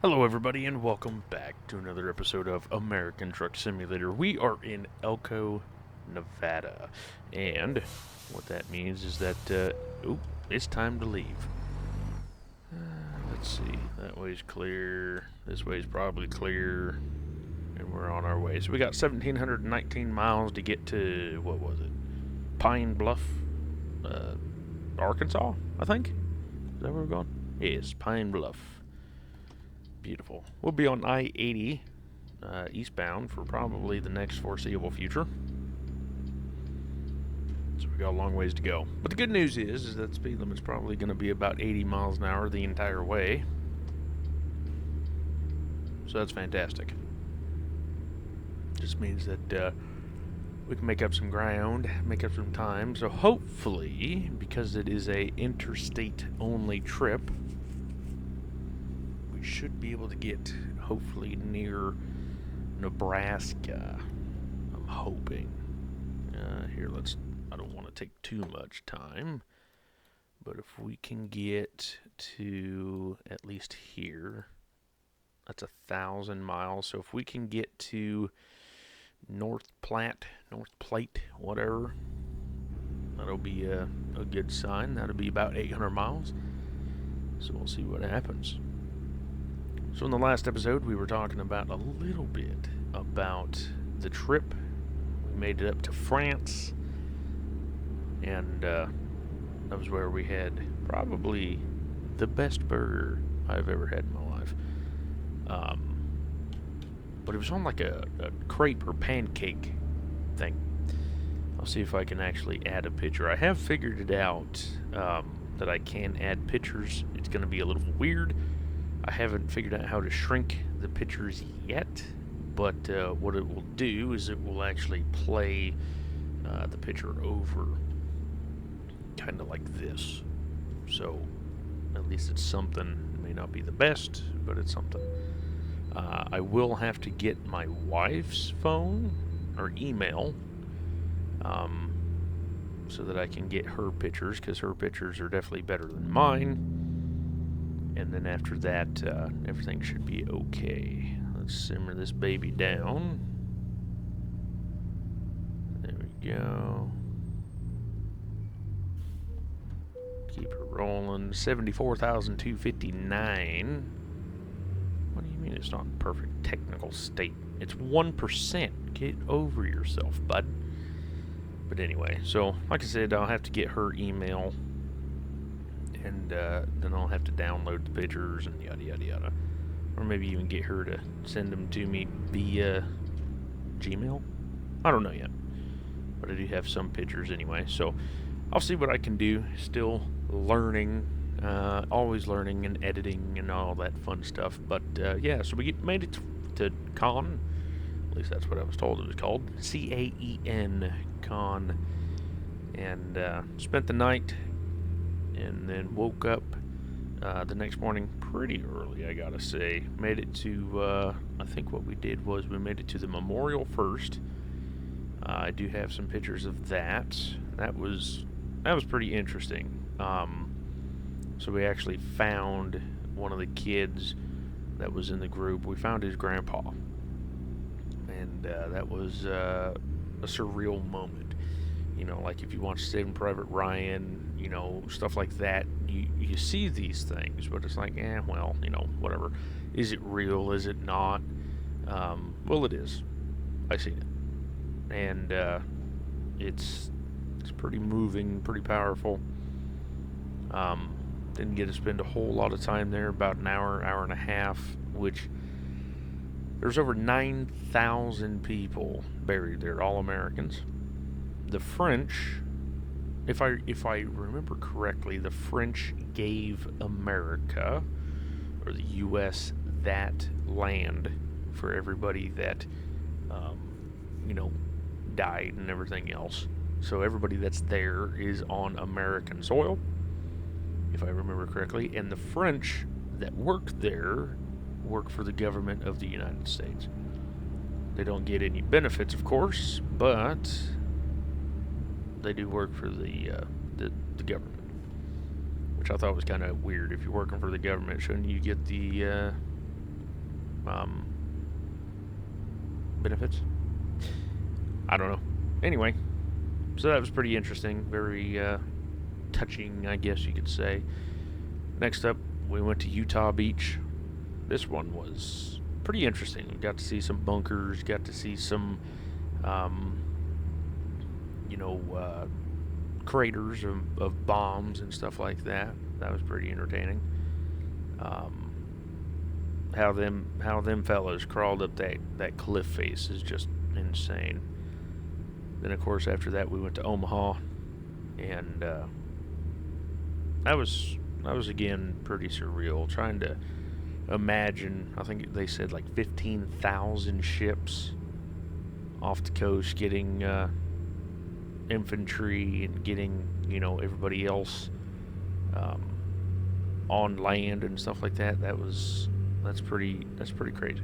Hello, everybody, and welcome back to another episode of American Truck Simulator. We are in Elko, Nevada, and what that means is that, it's time to leave. Let's see, that way's clear, this way's probably clear, and we're on our way. So we got 1,719 miles to get to, what was it, Pine Bluff, Arkansas, I think? Is that where we're going? Yes, Pine Bluff. Beautiful. We'll be on I80 eastbound for probably the next foreseeable future. So we got a long ways to go. But the good news is that speed limit's probably going to be about 80 miles an hour the entire way. So that's fantastic. Just means that we can make up some ground, make up some time. So hopefully, because it is a interstate-only trip, we should be able to get hopefully near Nebraska. I'm hoping. Here, I don't want to take too much time, but if we can get to at least here, that's 1,000 miles. So if we can get to North Platte, whatever, that'll be a good sign. That'll be about 800 miles. So we'll see what happens. So in the last episode, we were talking about a little bit about the trip. We made it up to France, and that was where we had probably the best burger I've ever had in my life. But it was on like a crepe or pancake thing. I'll see if I can actually add a picture. I have figured it out that I can add pictures. It's going to be a little weird. I haven't figured out how to shrink the pictures yet, but what it will do is it will actually play the picture over kind of like this. So at least it's something. It may not be the best, but it's something. I will have to get my wife's phone or email so that I can get her pictures, because her pictures are definitely better than mine. And then after that, everything should be okay. Let's simmer this baby down. There we go. Keep her rolling. 74,259. What do you mean it's not in perfect technical state? It's 1%. Get over yourself, bud. But anyway, so like I said, I'll have to get her email. And then I'll have to download the pictures and yada yada yada. Or maybe even get her to send them to me via Gmail. I don't know yet. But I do have some pictures anyway. So I'll see what I can do. Still learning. Always learning and editing and all that fun stuff. But yeah, so we made it to Con. At least that's what I was told it was called. CAEN Con. And spent the night. And then woke up the next morning pretty early, I gotta say. Made it to, I think what we did was we made it to the memorial first. I do have some pictures of that. That was pretty interesting. So we actually found one of the kids that was in the group. We found his grandpa. And that was a surreal moment. You know, like if you watch Saving Private Ryan, you know, stuff like that, you see these things, but it's like, well, you know, whatever. Is it real? Is it not? Well, it is. I've seen it. And it's pretty moving, pretty powerful. Didn't get to spend a whole lot of time there, about an hour and a half, which there's over 9,000 people buried there, all Americans. The French, if I remember correctly, the French gave America, or the U.S., that land for everybody that, you know, died and everything else. So everybody that's there is on American soil, if I remember correctly. And the French that worked there work for the government of the United States. They don't get any benefits, of course, but they do work for the government, which I thought was kind of weird. If you're working for the government, shouldn't you get the benefits. I don't know. Anyway, so that was pretty interesting. Very touching, I guess you could say. Next up, we went to Utah Beach. This one was pretty interesting. We got to see some bunkers, got to see some, craters of bombs and stuff like that. That was pretty entertaining. How them fellas crawled up that cliff face is just insane. Then of course after that we went to Omaha, and that was again pretty surreal. Trying to imagine, I think they said like 15,000 ships off the coast getting infantry and getting everybody else on land and stuff like that. That's pretty crazy.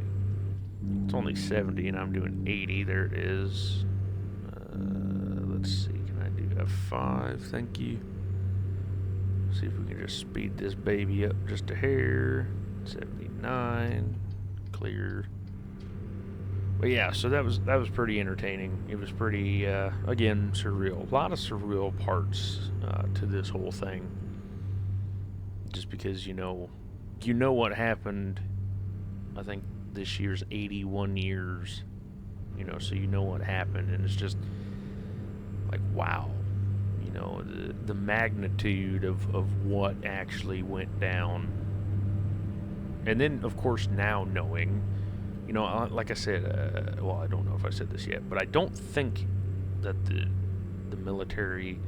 It's only 70 and I'm doing 80. There it is. Let's see, can I do F5? Thank you. See if we can just speed this baby up just a hair. 79, clear. But yeah, so that was pretty entertaining. It was pretty again surreal. A lot of surreal parts to this whole thing. Just because you know what happened. I think this year's 81 years. So you know what happened, and it's just like wow. The magnitude of what actually went down. And then, of course, now knowing, like I said, well, I don't know if I said this yet, but I don't think that the military,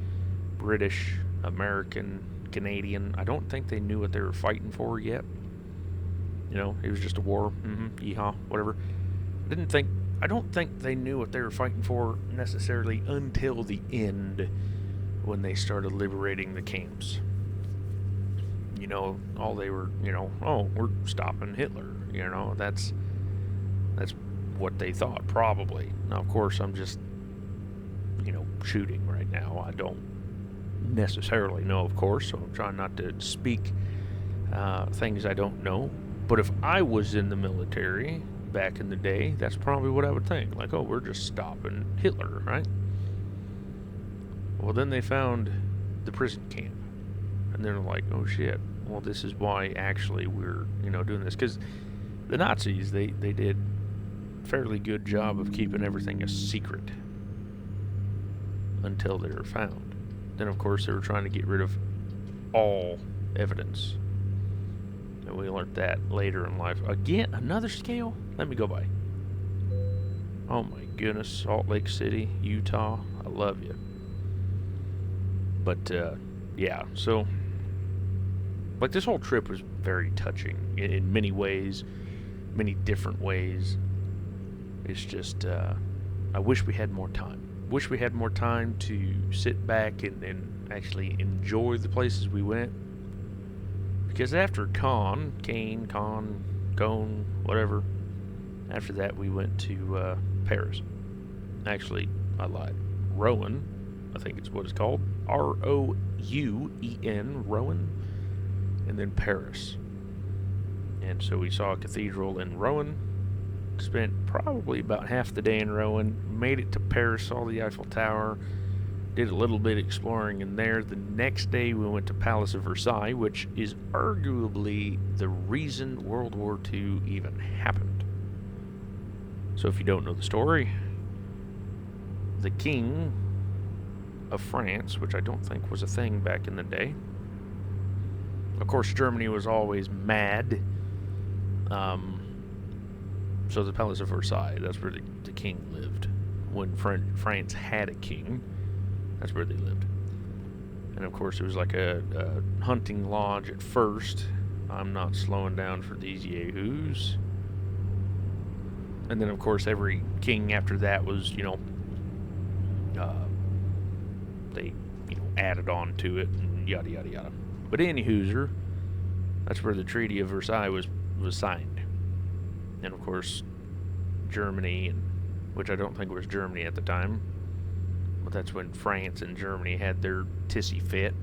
British, American, Canadian, I don't think they knew what they were fighting for yet. It was just a war, yeehaw, whatever. I don't think they knew what they were fighting for necessarily until the end, when they started liberating the camps. All they were, oh, we're stopping Hitler. That's what they thought, probably. Now, of course, I'm just, shooting right now. I don't necessarily know, of course, so I'm trying not to speak things I don't know. But if I was in the military back in the day, that's probably what I would think. Like, oh, we're just stopping Hitler, right? Well, then they found the prison camp, and they're like, oh shit, well, this is why actually we're, doing this. Because the Nazis, they did a fairly good job of keeping everything a secret until they were found. Then, of course, they were trying to get rid of all evidence. And we learned that later in life. Again, another scale? Let me go by. Oh my goodness, Salt Lake City, Utah, I love you. But, yeah, so, like, this whole trip was very touching in many ways, many different ways. It's just, I wish we had more time. Wish we had more time to sit back and actually enjoy the places we went. Because after Cone, whatever, after that we went to Paris. Actually, I lied. Rouen, I think it's what it's called. Rouen, Rouen, and then Paris. And so we saw a cathedral in Rouen, spent probably about half the day in Rouen, made it to Paris, saw the Eiffel Tower, did a little bit exploring in there. The next day we went to Palace of Versailles, which is arguably the reason World War II even happened. So if you don't know the story, the king of France, which I don't think was a thing back in the day. Of course, Germany was always mad. So the Palace of Versailles, that's where the king lived. When France had a king, that's where they lived. And of course, it was like a hunting lodge at first. I'm not slowing down for these yahoos. And then, of course, every king after that was, they, added on to it and yada, yada, yada. But anywhozer, that's where the Treaty of Versailles was signed. And, of course, Germany, which I don't think was Germany at the time, but that's when France and Germany had their tissy fit.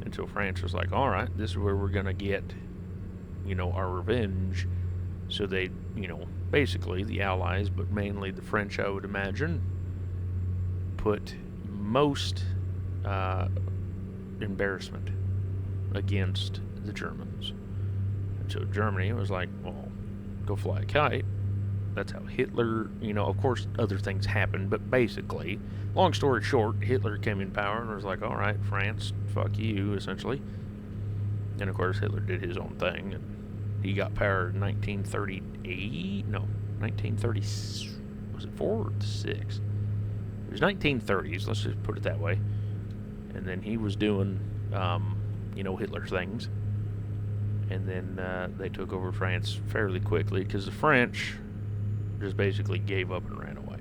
Until France was like, all right, this is where we're going to get, our revenge. So they, basically the Allies, but mainly the French, I would imagine, put most embarrassment against the Germans. And so Germany was like, well, go fly a kite. That's how Hitler, of course other things happened, but basically, long story short, Hitler came in power and was like, all right, France, fuck you, essentially. And of course Hitler did his own thing, and he got power in 1938, no, 1930, was it 4 or 6? It was 1930s, let's just put it that way. And then he was doing, Hitler things. And then they took over France fairly quickly, because the French just basically gave up and ran away.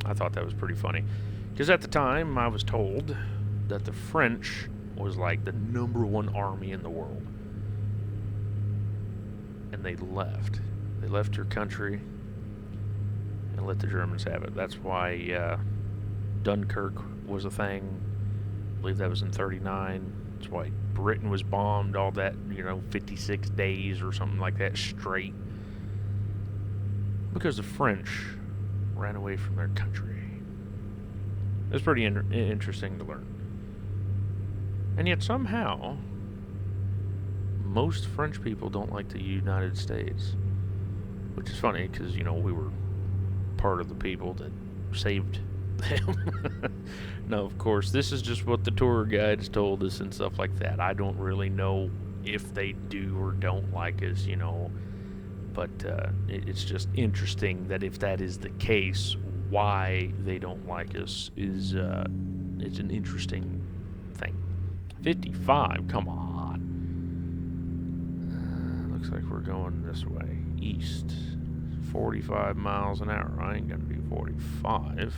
I thought that was pretty funny, because at the time I was told that the French was like the #1 army in the world, and they left their country and let the Germans have it. That's why Dunkirk was a thing. I believe that was in 39. That's why Britain was bombed all that, 56 days or something like that straight, because the French ran away from their country. It was pretty interesting to learn. And yet somehow, most French people don't like the United States. Which is funny, because, we were part of the people that saved them. No, of course, this is just what the tour guides told us and stuff like that. I don't really know if they do or don't like us, But it's just interesting that if that is the case, why they don't like us is it's an interesting thing. 55, come on. Looks like we're going this way, east. 45 miles an hour. I ain't gonna do 45.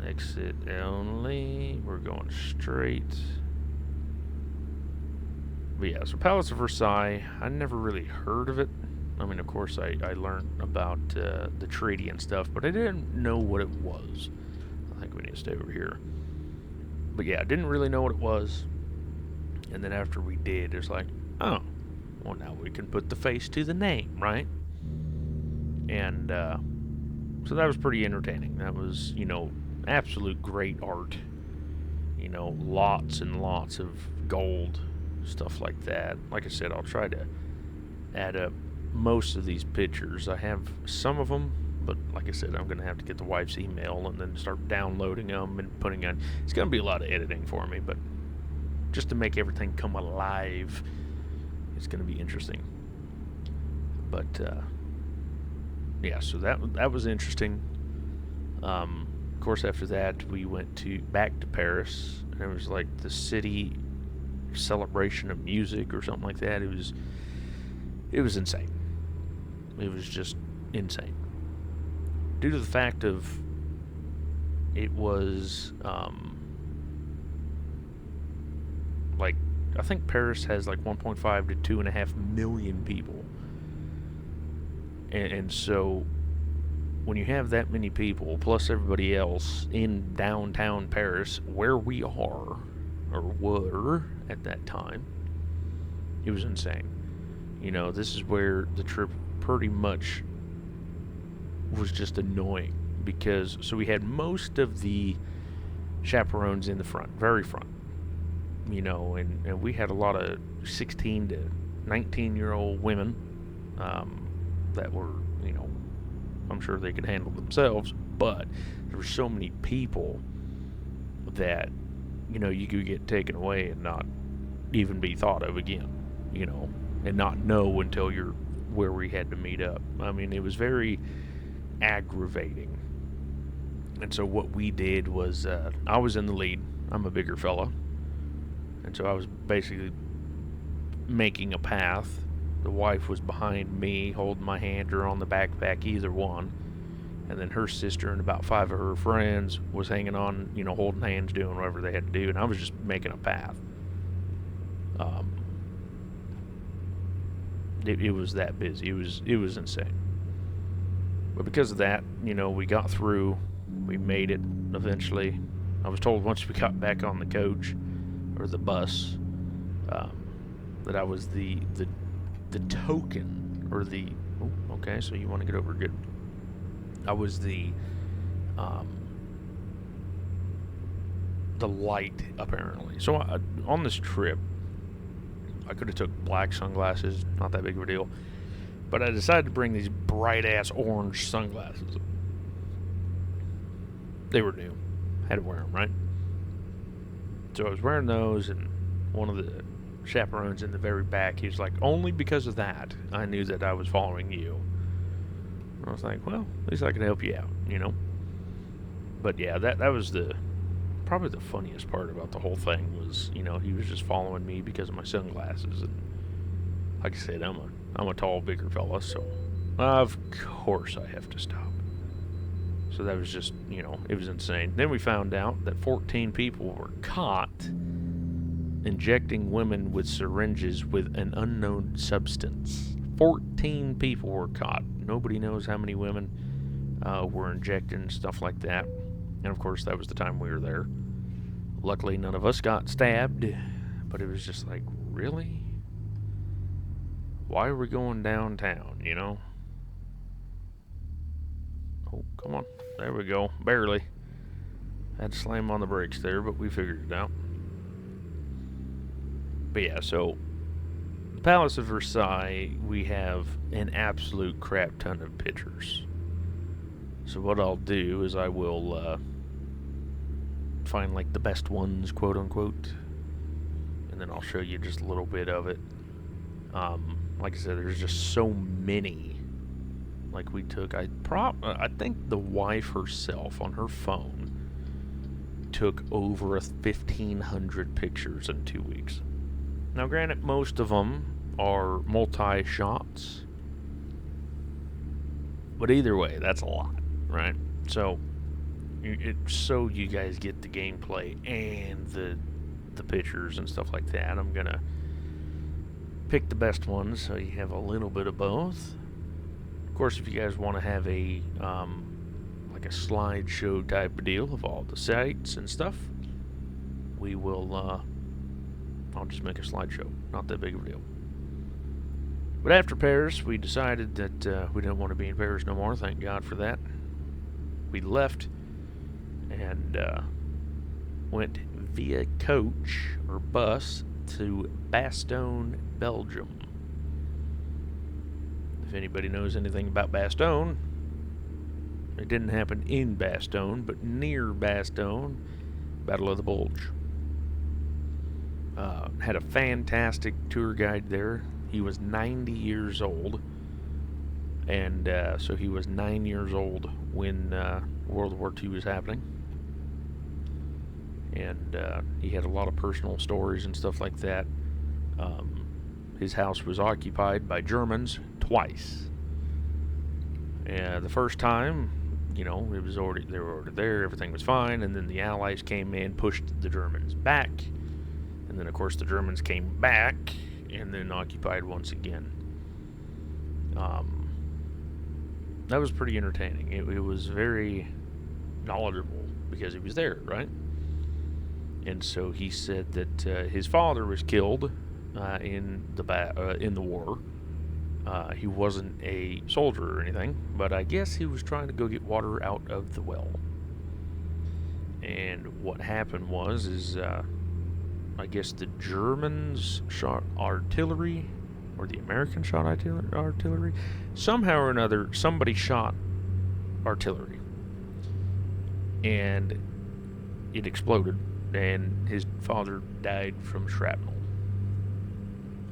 Exit only. We're going straight. But yeah, so Palace of Versailles, I never really heard of it. I mean, of course, I learned about the treaty and stuff, but I didn't know what it was. I think we need to stay over here. But yeah, I didn't really know what it was. And then after we did, it's like, oh, well, now we can put the face to the name, right? And so that was pretty entertaining. That was, absolute great art. Lots and lots of gold, stuff like that. Like I said, I'll try to add up most of these pictures. I have some of them, but like I said, I'm going to have to get the wife's email and then start downloading them and putting on. It's going to be a lot of editing for me, but just to make everything come alive, it's going to be interesting. But yeah, so that was interesting. Of course, after that, we went back to Paris, and it was like the city celebration of music or something like that. It was insane. It was just insane, due to the fact of it was like, I think Paris has like 1.5 to 2.5 million people, and so when you have that many people plus everybody else in downtown Paris, where we are or were at that time, it was insane. This is where the trip pretty much was just annoying, because so we had most of the chaperones in the front, very front, and we had a lot of 16 to 19-year-old women that were, I'm sure they could handle themselves, but there were so many people that, you could get taken away and not even be thought of again, and not know until you're where we had to meet up. I mean, it was very aggravating. And so what we did was, I was in the lead. I'm a bigger fella. And so I was basically making a path. The wife was behind me, holding my hand, or on the backpack, either one. And then her sister and about 5 of her friends was hanging on, holding hands, doing whatever they had to do. And I was just making a path. It was that busy. It was insane. But because of that, we got through. We made it eventually. I was told once we got back on the coach or the bus that I was the the token, or the... Oh, okay, so you want to get over good. I was the light, apparently. So on this trip, I could have took black sunglasses, not that big of a deal. But I decided to bring these bright-ass orange sunglasses. They were new. Had to wear them, right? So I was wearing those, and one of the chaperones in the very back, he was like, only because of that, I knew that I was following you. And I was like, well, at least I can help you out, you know? But yeah, that was probably the funniest part about the whole thing was, you know, he was just following me because of my sunglasses. And like I said, I'm a tall, bigger fella, so of course I have to stop. So that was just, you know, it was insane. Then we found out that 14 people were caught injecting women with syringes with an unknown substance. 14 people were caught. Nobody knows how many women were injected and stuff like that. And of course, that was the time we were there. Luckily, none of us got stabbed, but it was just like, really? Why are we going downtown, you know? Oh, come on. There we go. Barely. Had to slam on the brakes there, but we figured it out. But yeah, so the Palace of Versailles, we have an absolute crap ton of pictures. So what I'll do is I will find like the best ones, quote unquote, and then I'll show you just a little bit of it. Like I said, there's just so many. Like we took, I think the wife herself on her phone took over 1,500 pictures in 2 weeks. Now, granted, most of them are multi-shots, but either way, that's a lot, right? So you guys get the gameplay and the pictures and stuff like that. I'm gonna pick the best ones so you have a little bit of both. Of course, if you guys want to have a like a slideshow type of deal of all the sites and stuff, we will I'll just make a slideshow. Not that big of a deal. But after Paris, we decided that we didn't want to be in Paris no more. Thank God for that. We left and went via coach or bus to Bastogne, Belgium. If anybody knows anything about Bastogne, it didn't happen in Bastogne, but near Bastogne, Battle of the Bulge. Had a fantastic tour guide there. He was 90 years old, and so he was 9 years old when World War II was happening. And he had a lot of personal stories and stuff like that. His house was occupied by Germans twice. The first time, you know, they were already there, everything was fine, and then the Allies came in, pushed the Germans back, and then of course the Germans came back and then occupied once again. That was pretty entertaining. It was very knowledgeable because he was there, right? And so he said that his father was killed in the war. He wasn't a soldier or anything, but I guess he was trying to go get water out of the well. And what happened was I guess the Germans shot artillery, or the Americans shot artillery. Somehow or another, somebody shot artillery, and it exploded. And his father died from shrapnel.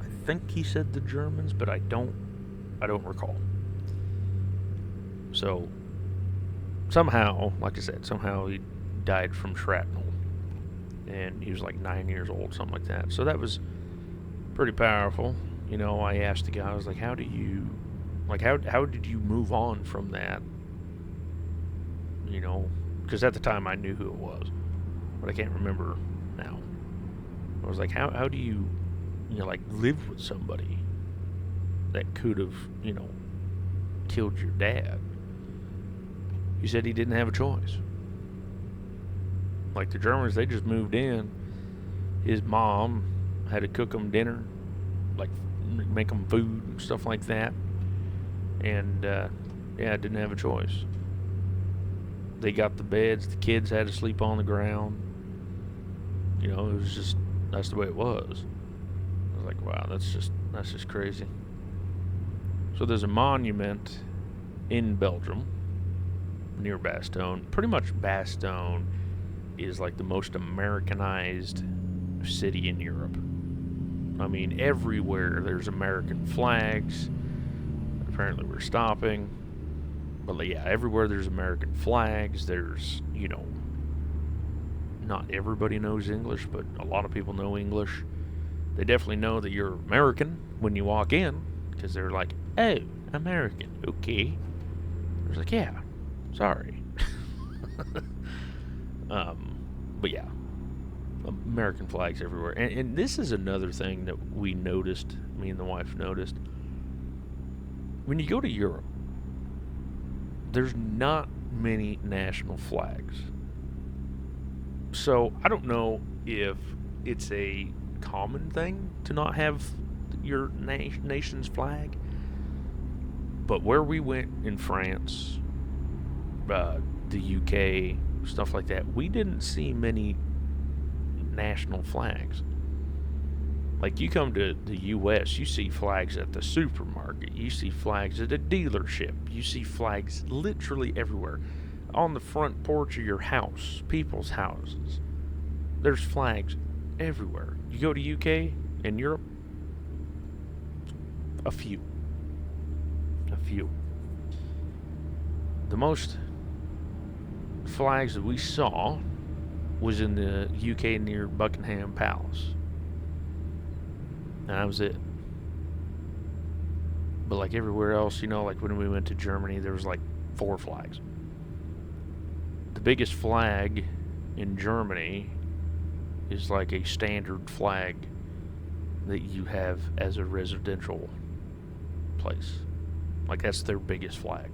I think he said the Germans, but I don't recall. So somehow, like I said, he died from shrapnel, and he was like 9 years old, something like that. So that was pretty powerful. You know, I asked the guy, I was like, how did you move on from that? You know, because at the time I knew who it was, but I can't remember now. I was like, how do you like live with somebody that could have, killed your dad? He said he didn't have a choice. Like the Germans, they just moved in. His mom had to cook him dinner, like make them food and stuff like that. And yeah, I didn't have a choice. They got the beds. The kids had to sleep on the ground. You know, it was just, that's the way it was. I was like, wow, that's just crazy. So there's a monument in Belgium near Bastogne. Pretty much Bastogne is like the most Americanized city in Europe. I mean, everywhere there's American flags. Apparently we're stopping. But yeah, everywhere there's American flags, there's, you know, not everybody knows English, but a lot of people know English. They definitely know that you're American when you walk in, because they're like, oh, American, okay. I was like, yeah, sorry. But yeah, American flags everywhere. And this is another thing that we noticed, me and the wife noticed. When you go to Europe, there's not many national flags. So I don't know if it's a common thing to not have your nation's flag, but where we went in France, the UK, stuff like that, we didn't see many national flags. Like, you come to the US, you see flags at the supermarket, you see flags at a dealership, you see flags literally everywhere. On the front porch of your house, people's houses, there's flags everywhere. You go to UK and Europe, a few. The most flags that we saw was in the UK near Buckingham Palace. And that was it. But like everywhere else, you know, like when we went to Germany, there was like 4 flags. The biggest flag in Germany is like a standard flag that you have as a residential place. Like, that's their biggest flag.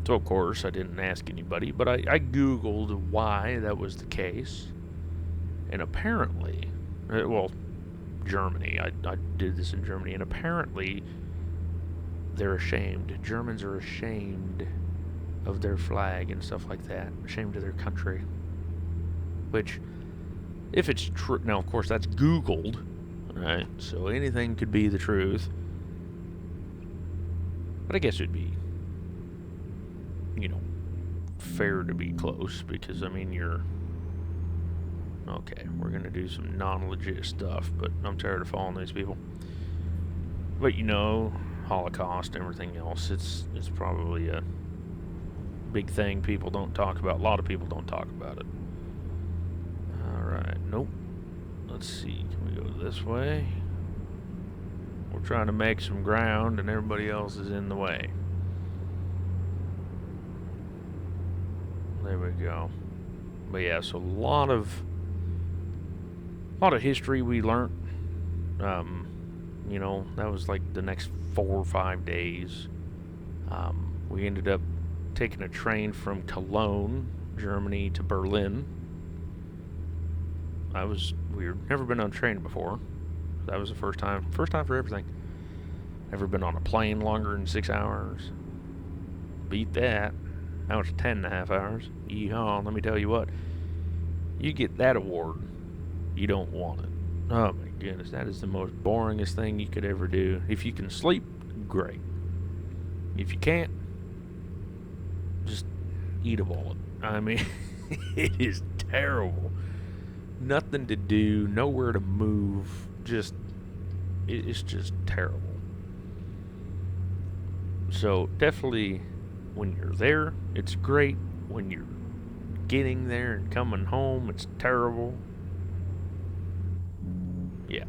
So of course I didn't ask anybody, but I Googled why that was the case. And apparently, well, Germany, I did this in Germany, and apparently they're ashamed. Germans are ashamed of their flag and stuff like that, ashamed of their country. Which, if it's true, now of course that's Googled, right? So anything could be the truth. But I guess it'd be, you know, fair to be close, because I mean, you're okay. We're gonna do some non-legit stuff, but I'm tired of following these people. But you know, Holocaust and everything else, it's probably a big thing people don't talk about. A lot of people don't talk about it. Alright, nope. Let's see, can we go this way? We're trying to make some ground and everybody else is in the way. There we go. But yeah, so a lot of history we learned. You know, that was like the next 4 or 5 days. We ended up taking a train from Cologne, Germany, to Berlin. That was weird. Never been on a train before. That was the first time. First time for everything. Never been on a plane longer than 6 hours. Beat that. That was 10.5 hours. Yeehaw, let me tell you what. You get that award, you don't want it. Oh my goodness, that is the most boringest thing you could ever do. If you can sleep, great. If you can't, just eat a bullet. I mean, it is terrible. Nothing to do, nowhere to move. It's just terrible. So definitely, when you're there, it's great. When you're getting there and coming home, it's terrible. Yeah.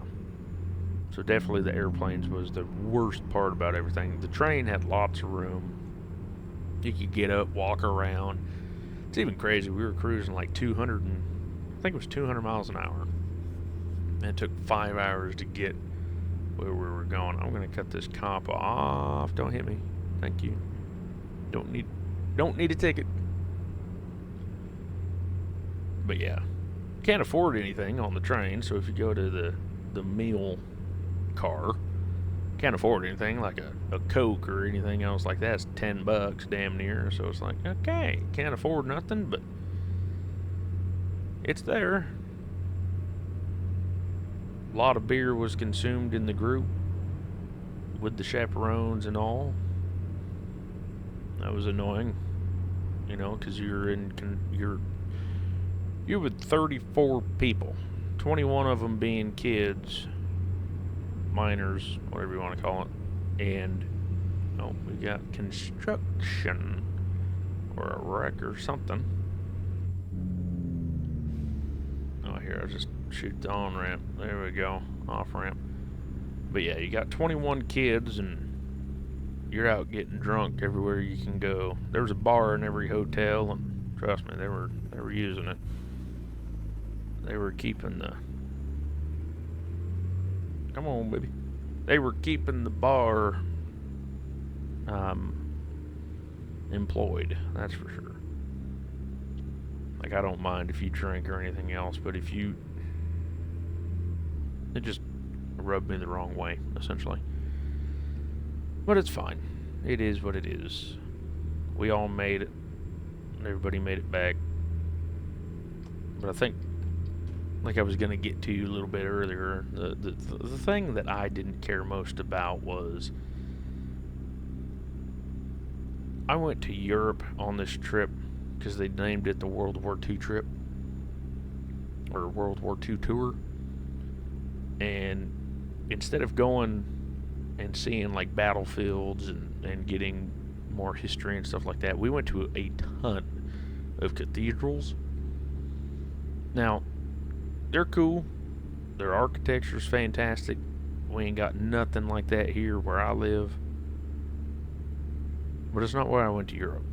So definitely the airplanes was the worst part about everything. The train had lots of room. You could get up, walk around. It's even crazy. We were cruising like 200 miles an hour. And it took 5 hours to get where we were going. I'm going to cut this cop off. Don't hit me. Thank you. Don't need a ticket. But yeah, can't afford anything on the train, so if you go to the meal car. Can't afford anything like a Coke or anything else like that. It's $10 damn near. So it's like, okay, can't afford nothing, but it's there. A lot of beer was consumed in the group with the chaperones and all. That was annoying, you know, because you're with 34 people, 21 of them being kids, minors, whatever you want to call it, and we got construction or a wreck or something. Oh, here, I just shoot the on ramp. There we go, off ramp. But yeah, you got 21 kids and you're out getting drunk everywhere you can go. There was a bar in every hotel, and trust me, they were using it. They were keeping the... Come on, baby. They were keeping the bar employed, that's for sure. Like, I don't mind if you drink or anything else, but if you... It just rubbed me the wrong way, essentially. But it's fine. It is what it is. We all made it. Everybody made it back. But I think, like I was going to get to you a little bit earlier, the thing that I didn't care most about was I went to Europe on this trip because they named it the World War II trip, or World War II tour. And instead of going and seeing like battlefields and getting more history and stuff like that, we went to a ton of cathedrals. Now, they're cool. Their architecture's fantastic. We ain't got nothing like that here where I live. But it's not where I went to Europe.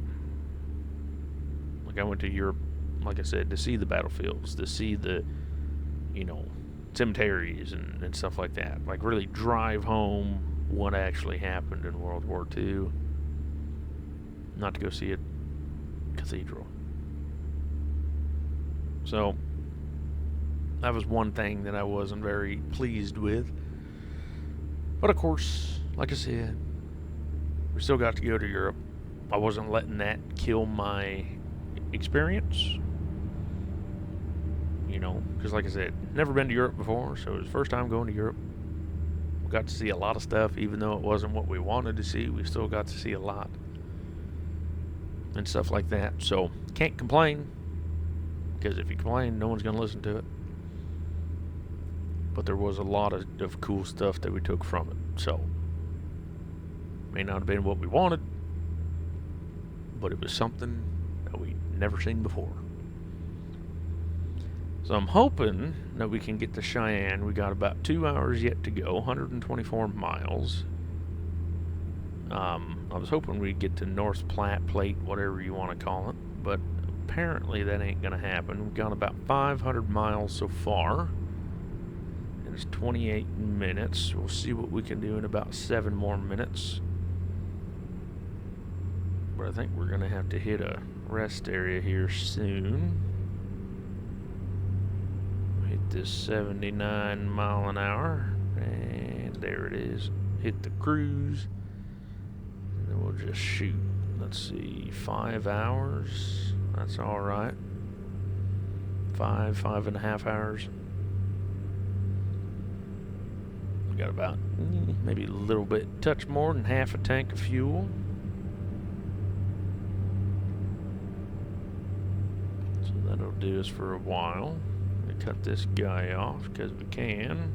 Like, I went to Europe, like I said, to see the battlefields, to see the, cemeteries and stuff like that. Like, really drive home what actually happened in World War II. Not to go see a cathedral. So, that was one thing that I wasn't very pleased with. But of course, like I said, we still got to go to Europe. I wasn't letting that kill my experience. Because like I said, never been to Europe before, so it was the first time going to Europe. We got to see a lot of stuff, even though it wasn't what we wanted to see. We still got to see a lot. And stuff like that. So, can't complain. Because if you complain, no one's going to listen to it. But there was a lot of cool stuff that we took from it. So, may not have been what we wanted, but it was something that we'd never seen before. So I'm hoping that we can get to Cheyenne. We got about 2 hours yet to go, 124 miles. I was hoping we'd get to North Platte, Plate, whatever you want to call it, but apparently that ain't going to happen. We've gone about 500 miles so far, and it's 28 minutes. We'll see what we can do in about 7 more minutes. But I think we're going to have to hit a rest area here soon. Hit this 79 mile an hour, and there it is. Hit the cruise, and then we'll just shoot. Let's see, 5 hours. That's all right. 5.5 hours. We got about maybe a little bit, touch more than half a tank of fuel. So that'll do us for a while. Cut this guy off because we can.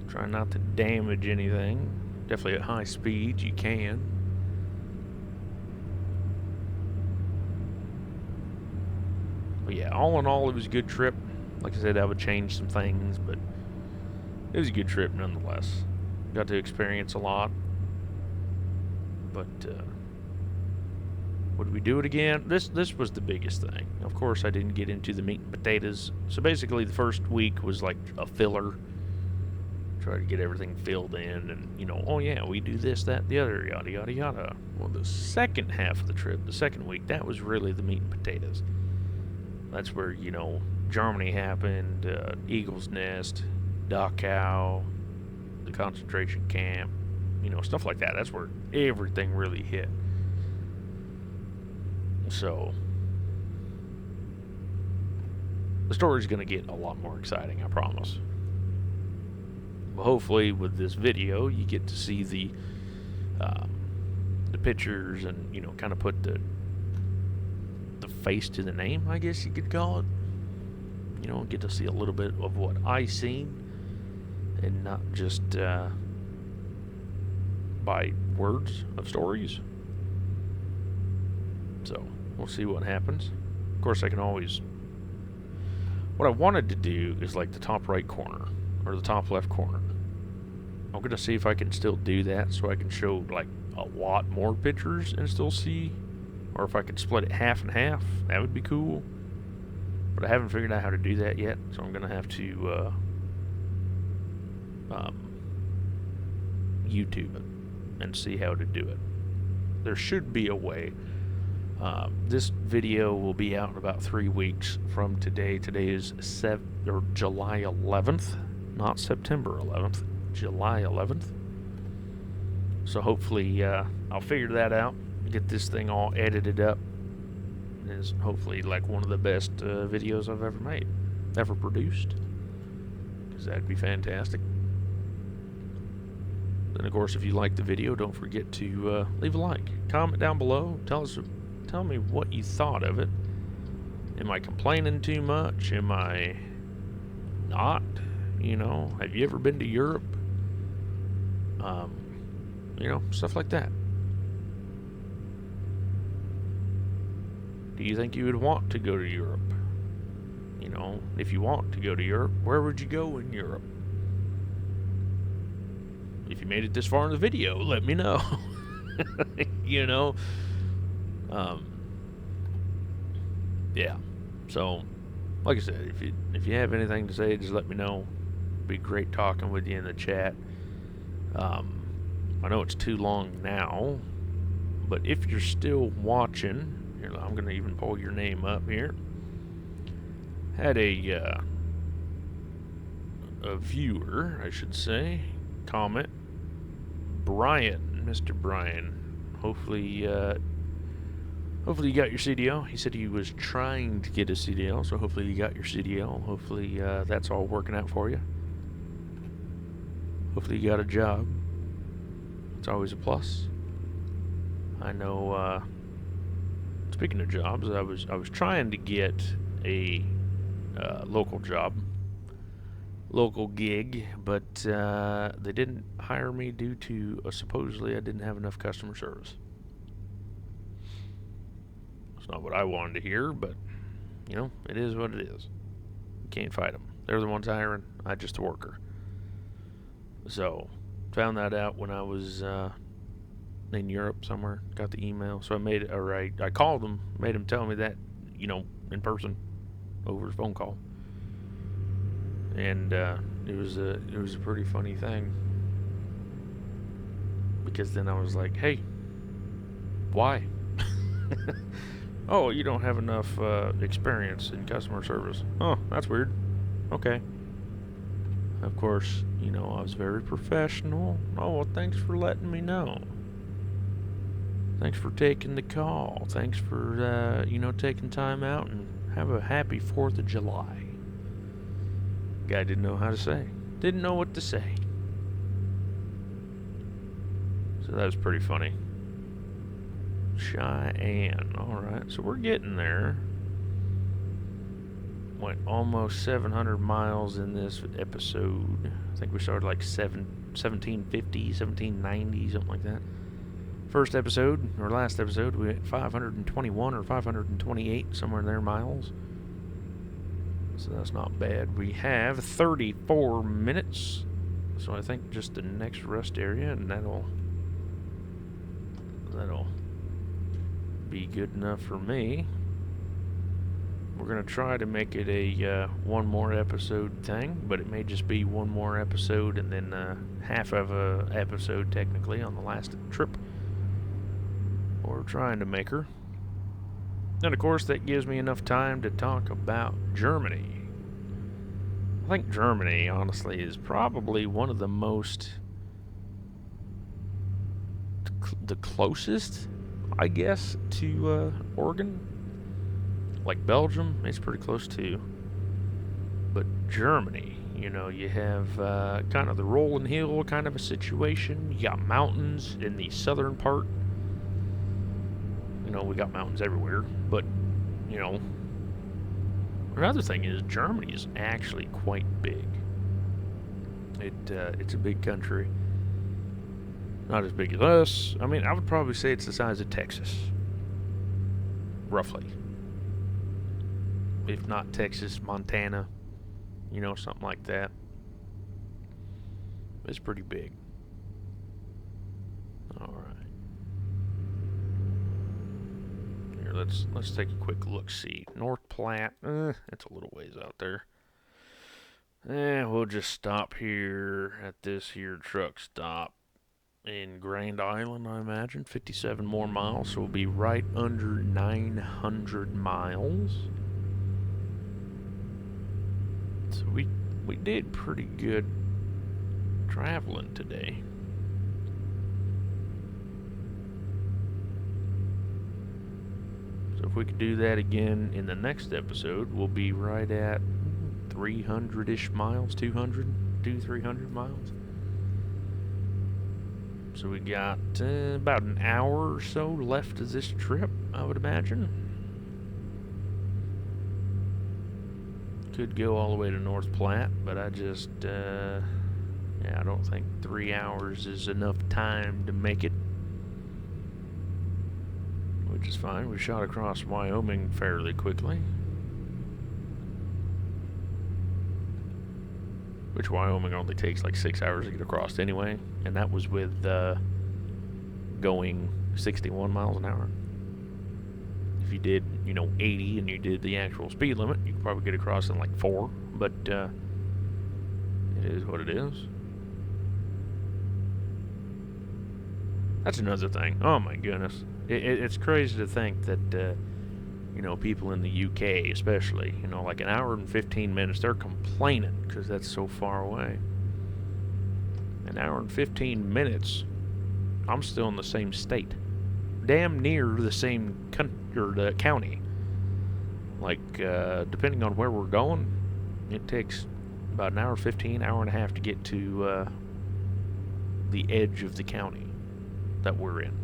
Try not to damage anything. Definitely at high speeds you can. But yeah, all in all, it was a good trip. Like I said, I would change some things, but it was a good trip nonetheless. Got to experience a lot. But would we do it again? This was the biggest thing. Of course, I didn't get into the meat and potatoes. So basically, the first week was like a filler. Try to get everything filled in and, oh yeah, we do this, that, the other, yada, yada, yada. Well, the second half of the trip, the second week, that was really the meat and potatoes. That's where, Germany happened, Eagle's Nest, Dachau, the concentration camp, stuff like that. That's where everything really hit. So the story's going to get a lot more exciting, I promise. But hopefully with this video you get to see the pictures and kind of put the face to the name, I guess you could call it. Get to see a little bit of what I seen, and not just by words of stories. So we'll see what happens. Of course, I can always... What I wanted to do is like the top right corner or the top left corner. I'm going to see if I can still do that so I can show like a lot more pictures and still see. Or if I could split it half and half, that would be cool. But I haven't figured out how to do that yet, so I'm going to have to YouTube it and see how to do it. There should be a way. This video will be out in about 3 weeks from today. Today is July 11th, not September 11th, July 11th. So hopefully I'll figure that out, get this thing all edited up. Is hopefully like one of the best videos I've ever produced, because that'd be fantastic. Then of course, if you like the video, don't forget to leave a like, comment down below, tell me what you thought of it. Am I complaining too much? Am I not? Have you ever been to Europe? Stuff like that. Do you think you would want to go to Europe? If you want to go to Europe, where would you go in Europe? If you made it this far in the video, let me know. Yeah. So, like I said, if you have anything to say, just let me know. It'd be great talking with you in the chat. I know it's too long now, but if you're still watching, here, I'm going to even pull your name up here. Had a viewer, I should say, comment. Brian, Mr. Brian. Hopefully you got your CDL. He said he was trying to get a CDL, so hopefully you got your CDL. Hopefully that's all working out for you. Hopefully you got a job. It's always a plus. I know. Speaking of jobs, I was trying to get a local job, local gig, but they didn't hire me due to supposedly I didn't have enough customer service. It's not what I wanted to hear, but it is what it is. You can't fight them. They're the ones hiring. I'm just a worker. So found that out when I was in Europe somewhere. Got the email, so I called them, made them tell me that in person over a phone call, and it was a pretty funny thing, because then I was like, hey, why? Oh, you don't have enough experience in customer service. Oh, that's weird. Okay. Of course, I was very professional. Oh, well, thanks for letting me know. Thanks for taking the call. Thanks for, taking time out, and have a happy 4th of July. Guy didn't know how to say. Didn't know what to say. So that was pretty funny. Cheyenne. Alright, so we're getting there. Went almost 700 miles in this episode. I think we started like 1750, 1790, something like that. First episode, or last episode, we went 521 or 528, somewhere in there, miles. So that's not bad. We have 34 minutes. So I think just the next rest area, and that'll be good enough for me. We're going to try to make it a one more episode thing, but it may just be one more episode and then half of a episode technically on the last trip we're trying to make her. And of course that gives me enough time to talk about Germany. I think Germany, honestly, is probably one of the the closest, I guess, to Oregon. Like Belgium, it's pretty close too. But Germany, you have kind of the rolling hill kind of a situation. You got mountains in the southern part. We got mountains everywhere. But, another thing is Germany is actually quite big. It's a big country. Not as big as us. I mean, I would probably say it's the size of Texas. Roughly. If not Texas, Montana. Something like that. It's pretty big. Alright. Here, let's take a quick look-see. North Platte. It's a little ways out there. We'll just stop here at this here truck stop in Grand Island, I imagine. 57 more miles, so we'll be right under 900 miles. So we did pretty good traveling today. So if we could do that again in the next episode, we'll be right at 300-ish miles, 300 miles. So we got about an hour or so left of this trip, I would imagine. Could go all the way to North Platte, but I just, I don't think 3 hours is enough time to make it. Which is fine. We shot across Wyoming fairly quickly. Which Wyoming only takes like 6 hours to get across anyway. And that was with going 61 miles an hour. If you did, 80 and you did the actual speed limit, you could probably get across in like 4. But it is what it is. That's another thing. Oh my goodness. It's crazy to think that, people in the UK especially, like an hour and 15 minutes, they're complaining because that's so far away. An hour and 15 minutes, I'm still in the same state. Damn near the same county. Like, depending on where we're going, it takes about an hour 15, hour and a half to get to the edge of the county that we're in.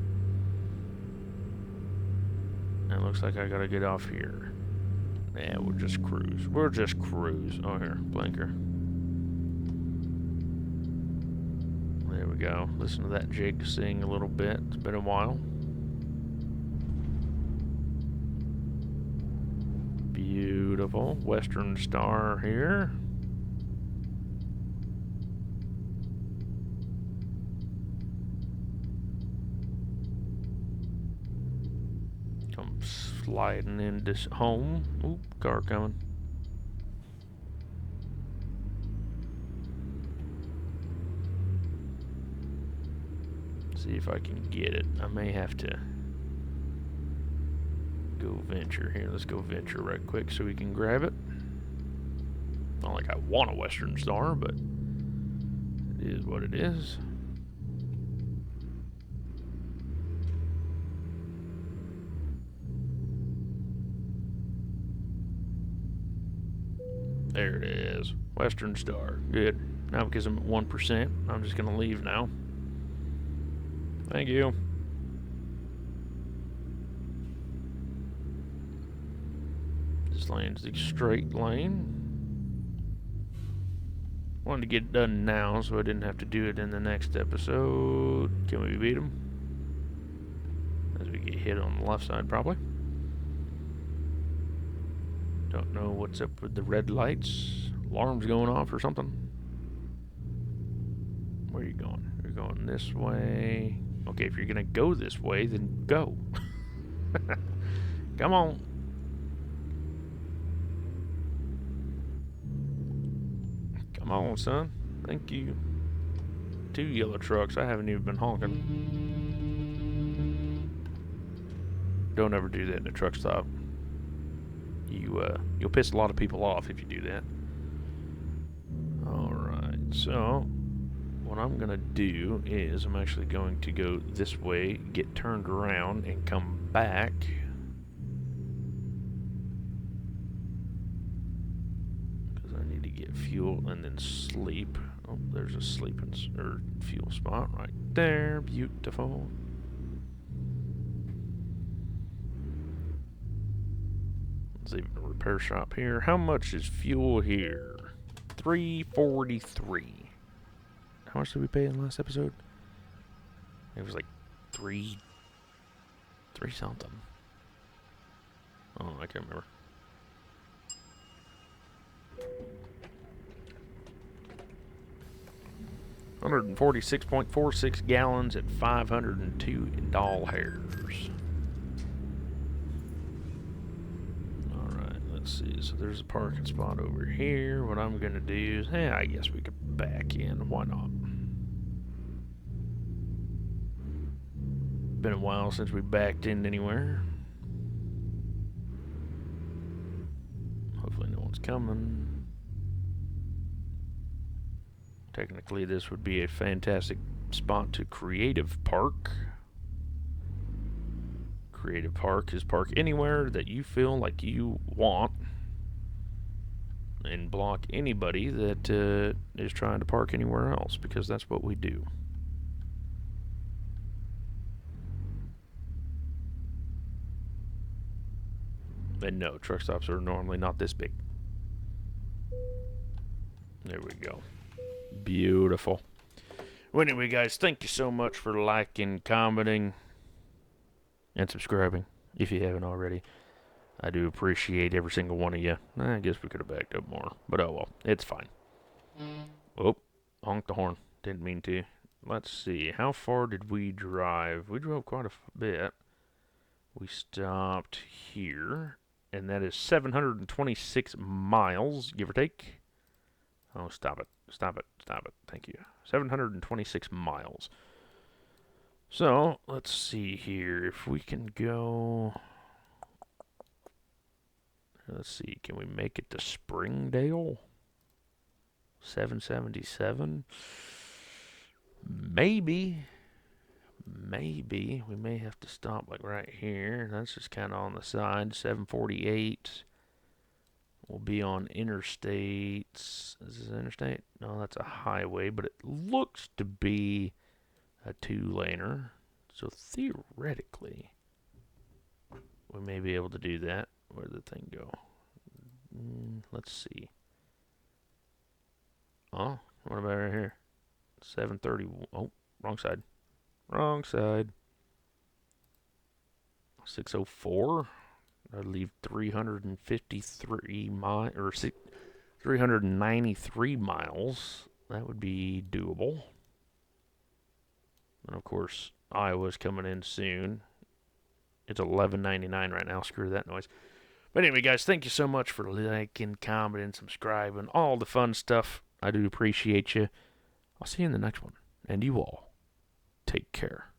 And it looks like I gotta get off here. Yeah, we'll just cruise. Oh, here, blinker. There we go. Listen to that jig sing a little bit. It's been a while. Beautiful. Western Star here. Come sliding into home. Oop, car coming. See if I can get it. I may have to go venture here. Let's go venture right quick so we can grab it. Not like I want a Western Star, but it is what it is. There it is. Western Star. Good. Now because I'm at 1%, I'm just going to leave now. Thank you. This lane's the straight lane. Wanted to get it done now so I didn't have to do it in the next episode. Can we beat them? As we get hit on the left side, probably. Don't know what's up with the red lights. Alarm's going off or something. Where are you going? You're going this way. Okay, if you're gonna go this way, then go. Come on. Come on, son. Thank you. 2 yellow trucks. I haven't even been honking. Don't ever do that in a truck stop. You'll piss a lot of people off if you do that. Alright, so what I'm going to do is I'm actually going to go this way, get turned around, and come back. Because I need to get fuel and then sleep. Oh, there's a sleeping or fuel spot right there. Beautiful. Let's even a repair shop here. How much is fuel here? $3.43. How much did we pay in the last episode? It was like three something. Oh, I can't remember. $146.46 gallons at $502. Alright, let's see. So there's a parking spot over here. What I'm gonna do is, I guess we could back in. Why not? Been a while since we backed in anywhere. Hopefully no one's coming. Technically, this would be a fantastic spot to Creative Park. Creative Park is park anywhere that you feel like you want and block anybody that is trying to park anywhere else, because that's what we do. And no, truck stops are normally not this big. There we go. Beautiful. Well, anyway, guys, thank you so much for liking, commenting, and subscribing, if you haven't already. I do appreciate every single one of you. I guess we could have backed up more, but oh well, it's fine. Oh, honked the horn. Didn't mean to. Let's see, how far did we drive? We drove quite a bit. We stopped here, and that is 726 miles, give or take. Oh, stop it. Stop it. Stop it. Thank you. 726 miles. So, let's see here. If we can go... Let's see. Can we make it to Springdale? 777? Maybe. Maybe. We may have to stop like right here. That's just kind of on the side. 748. We'll be on interstates. Is this interstate? No, that's a highway, but it looks to be a two-laner. So theoretically, we may be able to do that. Where did the thing go? Let's see. Oh, what about right here? 730. Oh, wrong side. Wrong side. 604. I'd leave 353 miles, or 393 miles. That would be doable. And of course, Iowa's coming in soon. It's 11.99 right now. Screw that noise. But anyway, guys, thank you so much for liking, commenting, subscribing, all the fun stuff. I do appreciate you. I'll see you in the next one. And you all, take care.